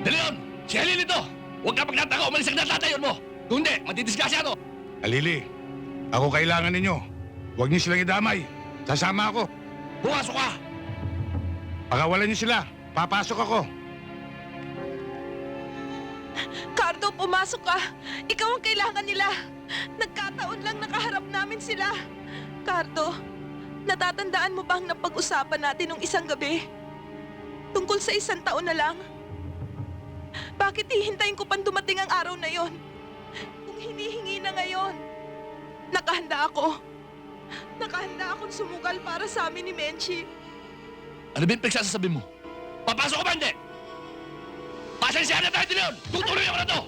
De Leon! Si Halili to! Huwag ka pagtataka, umalis ang natatayon mo! Kung hindi, matidisgasya to! Halili, ako kailangan ninyo. Huwag niyo silang idamay. Sasama ako. Pumasok ka! Pakawalan niyo sila. Papasok ako. Cardo, pumasok ka. Ikaw ang kailangan nila. Nagkataon lang nakaharap namin sila. Cardo, natatandaan mo ba ang napag-usapan natin nung isang gabi? Tungkol sa 1 taon na lang? Bakit hihintayin ko pang dumating ang araw na yon? Kung hinihingi na ngayon, nakahanda ako. Nakahanda akong sumugal para sa amin ni Menchie. Ano ba yung pinagsasasabi mo? Papasok ka ba hindi? Pasensya na tayo, De Leon! Tutuloy ako na to!